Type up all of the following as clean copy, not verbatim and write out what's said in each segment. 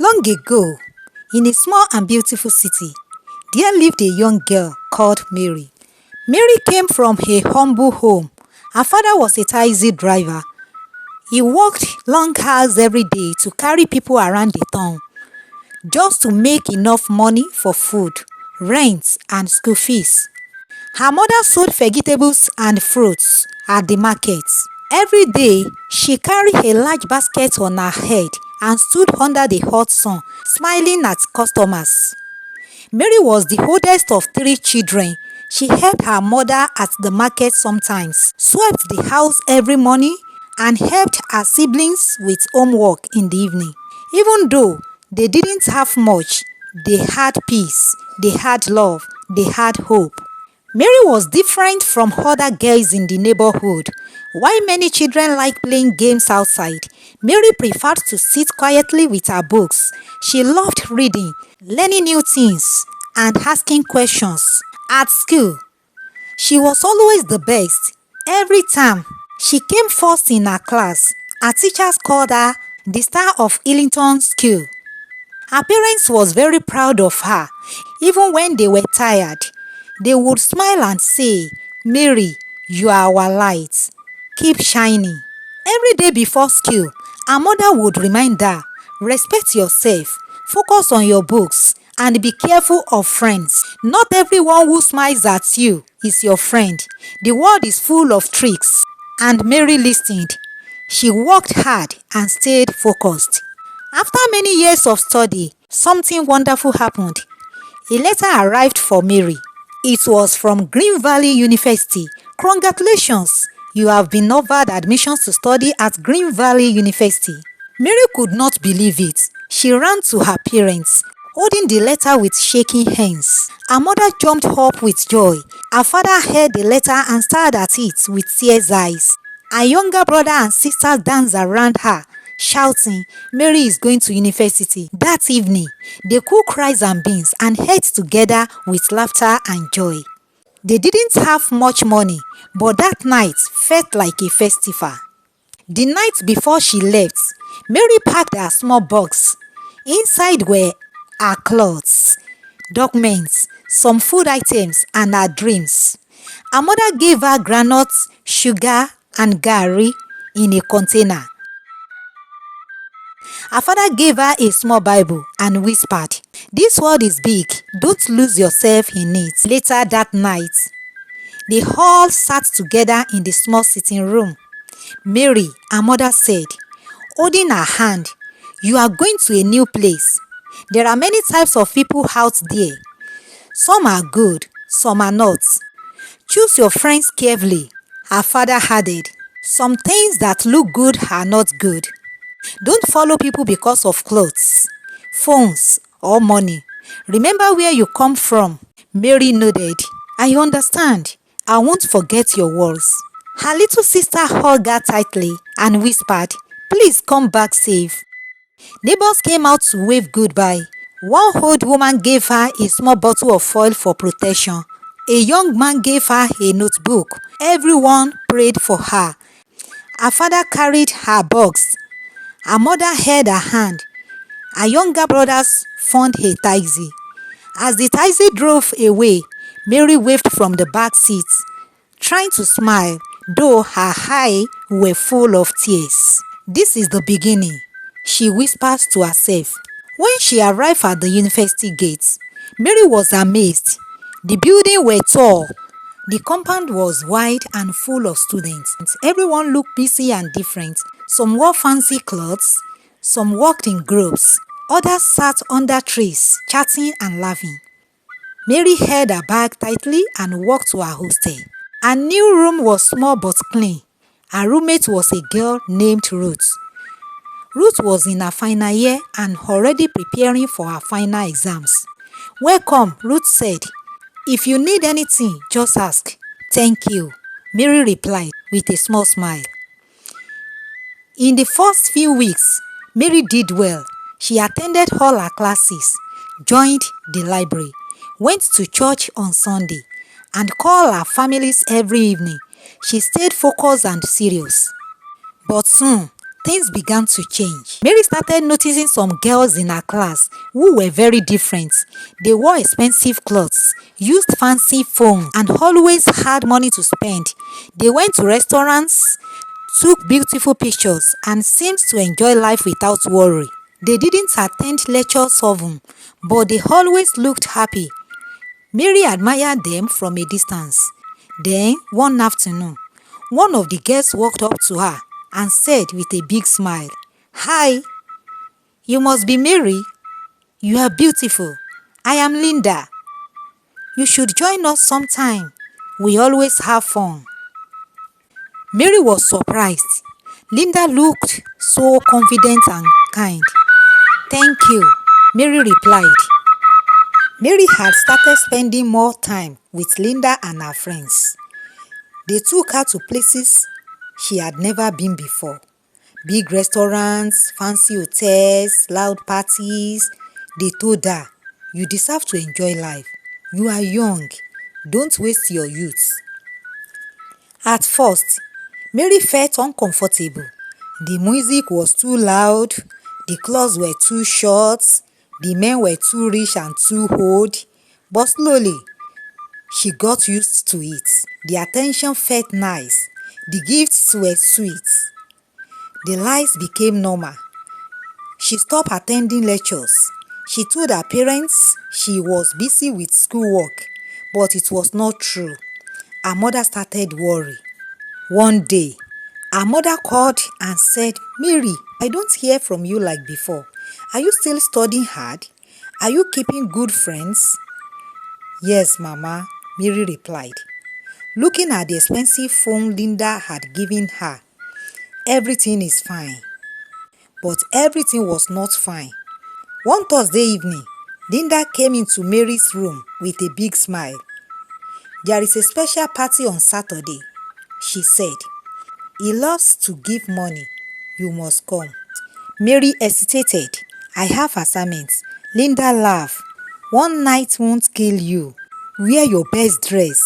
Long ago, in a small and beautiful city, there lived a young girl called Mary. Mary came from a humble home. Her father was a taxi driver. He worked long hours every day to carry people around the town just to make enough money for food, rent, and school fees. Her mother sold vegetables and fruits at the market. Every day, she carried a large basket on her head and stood under the hot sun, smiling at customers. Mary was the oldest of three children. She helped her mother at the market sometimes, swept the house every morning, and helped her siblings with homework in the evening. Even though they didn't have much, they had peace, they had love, they had hope. Mary was different from other girls in the neighborhood. While many children like playing games outside, Mary preferred to sit quietly with her books. She loved reading, learning new things, and asking questions. At school, she was always the best. Every time she came first in her class, her teachers called her the star of Illington School. Her parents was very proud of her. Even when they were tired, they would smile and say, "Mary, you are our light. Keep shining." Every day before school, her mother would remind her, "Respect yourself, focus on your books, and be careful of friends. Not everyone who smiles at you is your friend. The world is full of tricks." And Mary listened. She worked hard and stayed focused. After many years of study, something wonderful happened. A letter arrived for Mary. It was from Green Valley University. "Congratulations, you have been offered admissions to study at Green Valley University." Mary could not believe it. She ran to her parents, holding the letter with shaking hands. Her mother jumped up with joy. Her father held the letter and stared at it with tears eyes. Her younger brother and sister danced around her, shouting, "Mary is going to university." That evening, they cooked rice and beans and ate together with laughter and joy. They didn't have much money, but that night felt like a festival. The night before she left, Mary packed her small box. Inside were her clothes, documents, some food items, and her dreams. Her mother gave her groundnuts, sugar, and gari in a container. Her father gave her a small Bible and whispered, "This world is big, don't lose yourself in it." Later that night, they all sat together in the small sitting room. Mary, her mother said, holding her hand, "You are going to a new place. There are many types of people out there. Some are good, some are not. Choose your friends carefully." Her father added, "Some things that look good are not good. Don't follow people because of clothes, phones, or money. Remember where you come from." Mary nodded. "I understand. I won't forget your words." Her little sister hugged her tightly and whispered, "Please come back safe." Neighbors came out to wave goodbye. One old woman gave her a small bottle of oil for protection. A young man gave her a notebook. Everyone prayed for her. Her father carried her box. Her mother held her hand. Her younger brothers found a taxi. As the taxi drove away, Mary waved from the back seat, trying to smile, though her eyes were full of tears. "This is the beginning," she whispered to herself. When she arrived at the university gates, Mary was amazed. The buildings were tall. The compound was wide and full of students. Everyone looked busy and different. Some wore fancy clothes, some walked in groups, others sat under trees, chatting and laughing. Mary held her bag tightly and walked to her hostel. Her new room was small but clean. Her roommate was a girl named Ruth. Ruth was in her final year and already preparing for her final exams. "Welcome," Ruth said. "If you need anything, just ask." "Thank you," Mary replied with a small smile. In the first few weeks, Mary did well. She attended all her classes, joined the library, went to church on Sunday, and called her families every evening. She stayed focused and serious. But soon, things began to change. Mary started noticing some girls in her class who were very different. They wore expensive clothes, used fancy phones, and always had money to spend. They went to restaurants, took beautiful pictures, and seemed to enjoy life without worry. They didn't attend lectures often, but they always looked happy. Mary admired them from a distance. Then, one afternoon, one of the girls walked up to her and said with a big smile, "Hi, you must be Mary. You are beautiful. I am Linda. You should join us sometime. We always have fun." Mary was surprised. Linda looked so confident and kind. "Thank you," Mary replied. Mary had started spending more time with Linda and her friends. They took her to places she had never been before. Big restaurants, fancy hotels, loud parties. They told her, "You deserve to enjoy life. You are young. Don't waste your youth." At first, Mary felt uncomfortable. The music was too loud, the clothes were too short, the men were too rich and too old. But slowly, she got used to it. The attention felt nice. The gifts were sweet. The lies became normal. She stopped attending lectures. She told her parents she was busy with schoolwork, but it was not true. Her mother started worry. One day, her mother called and said, "Mary, I don't hear from you like before. Are you still studying hard? Are you keeping good friends?" "Yes, Mama," Mary replied, looking at the expensive phone Linda had given her. "Everything is fine." But everything was not fine. One Thursday evening, Linda came into Mary's room with a big smile. "There is a special party on Saturday," she said. "He loves to give money. You must come." Mary hesitated. "I have assignments." Linda laughed. "One night won't kill you. Wear your best dress.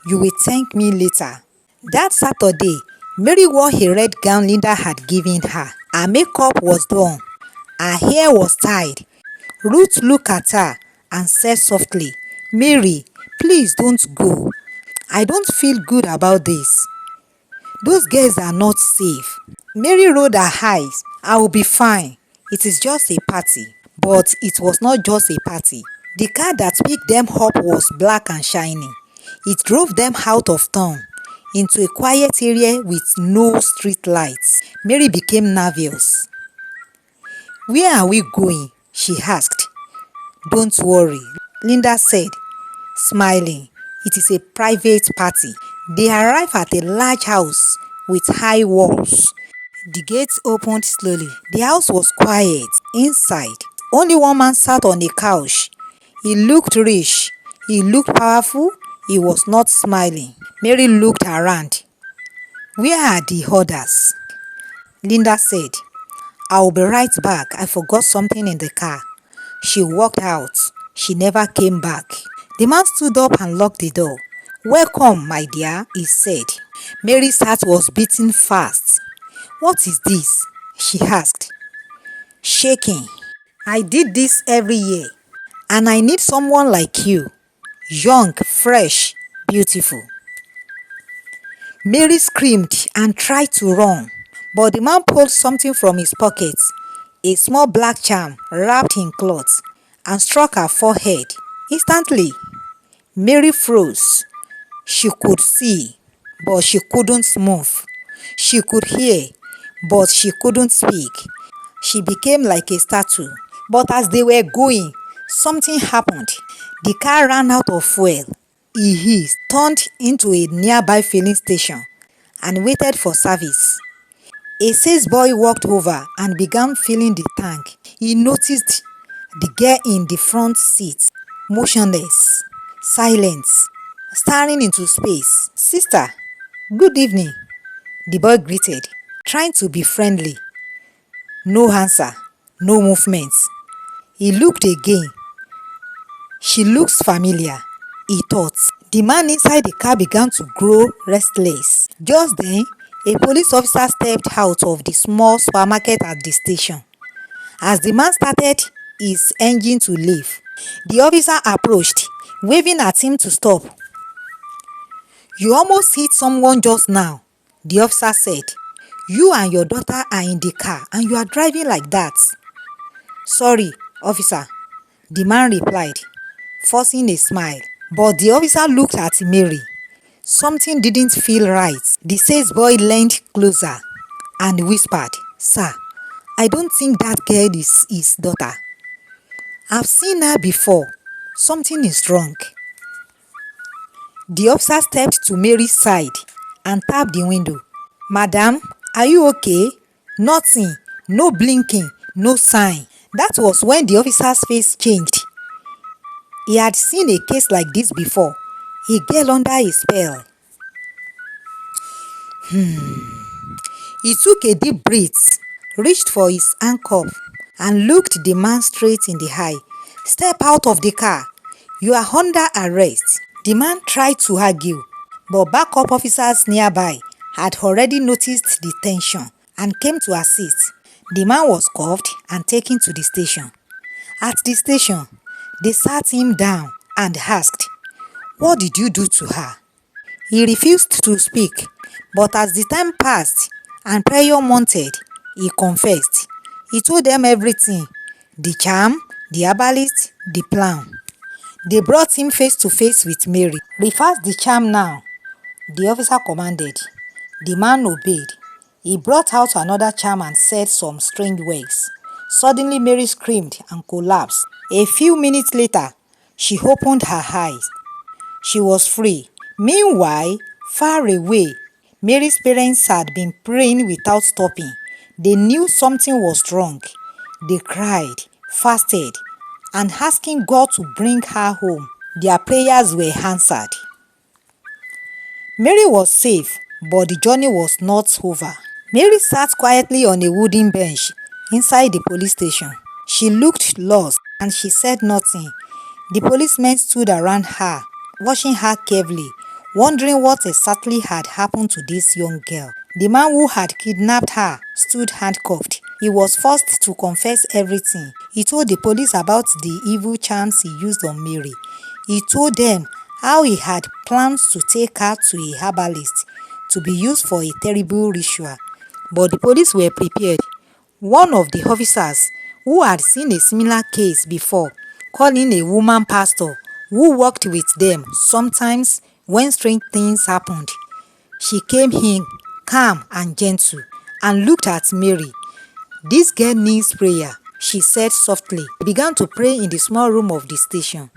You will thank me later." That Saturday, Mary wore a red gown Linda had given her. Her makeup was done. Her hair was tied. Ruth looked at her and said softly, "Mary, please don't go. I don't feel good about this. Those girls are not safe." Mary rolled her eyes. "I will be fine. It is just a party." But it was not just a party. The car that picked them up was black and shiny. It drove them out of town into a quiet area with no street lights. Mary became nervous. "Where are we going?" she asked. "Don't worry," Linda said, smiling. "It is a private party." They arrived at a large house with high walls. The gates opened slowly. The house was quiet. Inside, only one man sat on a couch. He looked rich. He looked powerful. He was not smiling. Mary looked around. "Where are the others?" Linda said, "I'll be right back. I forgot something in the car." She walked out. She never came back. The man stood up and locked the door. "Welcome, my dear," he said. Mary's heart was beating fast. "What is this?" she asked, shaking. "I did this every year, and I need someone like you. Young, fresh, beautiful." Mary screamed and tried to run, but the man pulled something from his pocket, a small black charm wrapped in cloth, and struck her forehead. Instantly, Mary froze. She could see, but she couldn't move. She could hear, but she couldn't speak. She became like a statue. But as they were going, something happened. The car ran out of fuel. He hissed, turned into a nearby filling station, and waited for service. A salesboy walked over and began filling the tank. He noticed the girl in the front seat, motionless, silent, staring into space. "Sister, good evening," the boy greeted, trying to be friendly. No answer, no movement. He looked again. "She looks familiar," he thought. The man inside the car began to grow restless. Just then, A police officer stepped out of the small supermarket at the station. As the man started his engine to leave, the officer approached, waving at him to stop. "You almost hit someone just now," the officer said. "You and your daughter are in the car and you are driving like that." "Sorry, officer," the man replied, forcing a smile. But the officer looked at Mary. Something didn't feel right. The sales boy leaned closer and whispered, "Sir, I don't think that girl is his daughter. I've seen her before. Something is wrong." The officer stepped to Mary's side and tapped the window. "Madam, are you okay?" Nothing. No blinking. No sign. That was when the officer's face changed. He had seen a case like this before. A girl under a spell. He took a deep breath, reached for his handcuff, and looked the man straight in the eye. "Step out of the car. You are under arrest." The man tried to argue, but backup officers nearby had already noticed the tension and came to assist. The man was cuffed and taken to the station. At the station, they sat him down and asked, "What did you do to her?" He refused to speak, but as the time passed and prayer mounted, he confessed. He told them everything: the charm, the herbalist, the plan. They brought him face to face with Mary. "Reverse the charm now," the officer commanded. The man obeyed. He brought out another charm and said some strange words. Suddenly Mary screamed and collapsed. A few minutes later, she opened her eyes. She was free. Meanwhile, far away, Mary's parents had been praying without stopping. They knew something was wrong. They cried, fasted, and asking God to bring her home. Their prayers were answered. Mary was safe, but the journey was not over. Mary sat quietly on a wooden bench inside the police station. She looked lost and she said nothing. The policemen stood around her, watching her carefully, wondering what exactly had happened to this young girl. The man who had kidnapped her stood handcuffed. He was forced to confess everything. He told the police about the evil charms he used on Mary. He told them how he had plans to take her to a herbalist to be used for a terrible ritual. But the police were prepared. One of the officers, who had seen a similar case before, calling a woman pastor who worked with them sometimes when strange things happened. She came in calm and gentle and looked at Mary. "This girl needs prayer," she said softly. They began to pray in the small room of the station.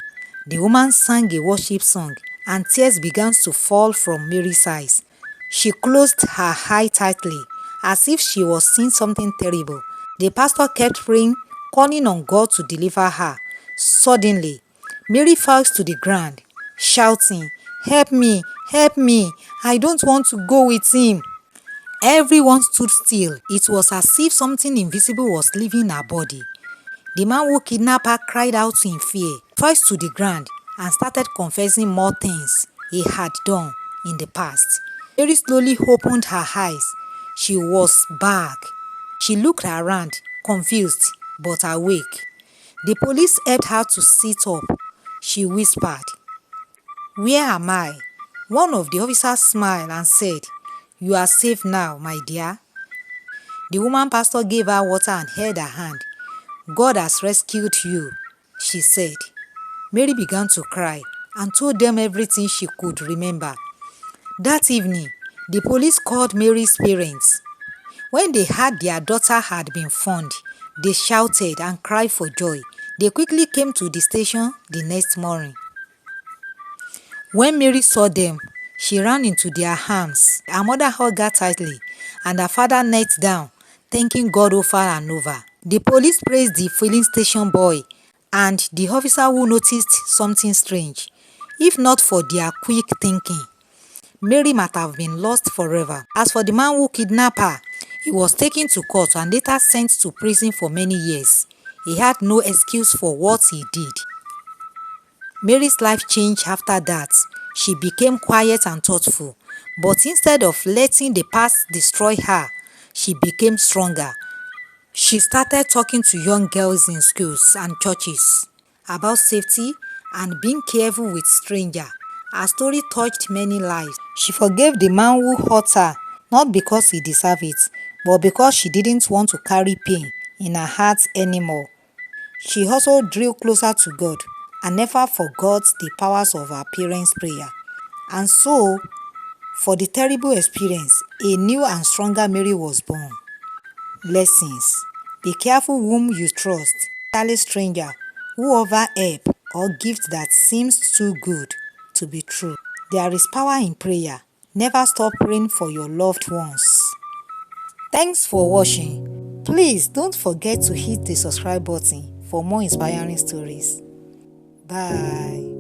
The woman sang a worship song and tears began to fall from Mary's eyes. She closed her eye tightly as if she was seeing something terrible. The pastor kept praying, calling on God to deliver her. Suddenly, Mary fell to the ground, shouting, "Help me, help me, I don't want to go with him." Everyone stood still. It was as if something invisible was leaving her body. The man who kidnapped her cried out in fear, fell to the ground, and started confessing more things he had done in the past. Mary slowly opened her eyes. She was back. She looked around, confused but awake. The police helped her to sit up. She whispered, "Where am I?" One of the officers smiled and said, "You are safe now, my dear." The woman pastor gave her water and held her hand. "God has rescued you," she said. Mary began to cry and told them everything she could remember. That evening, the police called Mary's parents. When they heard their daughter had been found, they shouted and cried for joy. They quickly came to the station the next morning. When Mary saw them, she ran into their arms. Her mother hugged her tightly, and her father knelt down, thanking God over and over. The police praised the filling station boy and the officer who noticed something strange. If not for their quick thinking, Mary might have been lost forever. As for the man who kidnapped her, he was taken to court and later sent to prison for many years. He had no excuse for what he did. Mary's life changed after that. She became quiet and thoughtful. But instead of letting the past destroy her, she became stronger. She started talking to young girls in schools and churches about safety and being careful with strangers. Her story touched many lives. She forgave the man who hurt her, not because he deserved it, but because she didn't want to carry pain in her heart anymore. She also drew closer to God and never forgot the powers of her parents' prayer. And so, for the terrible experience, a new and stronger Mary was born. Lessons: be careful whom you trust, especially stranger who offer help or gift that seems too good to be true. There is power in prayer. Never stop praying for your loved ones. Thanks for watching. Please don't forget to hit the subscribe button for more inspiring stories. Bye.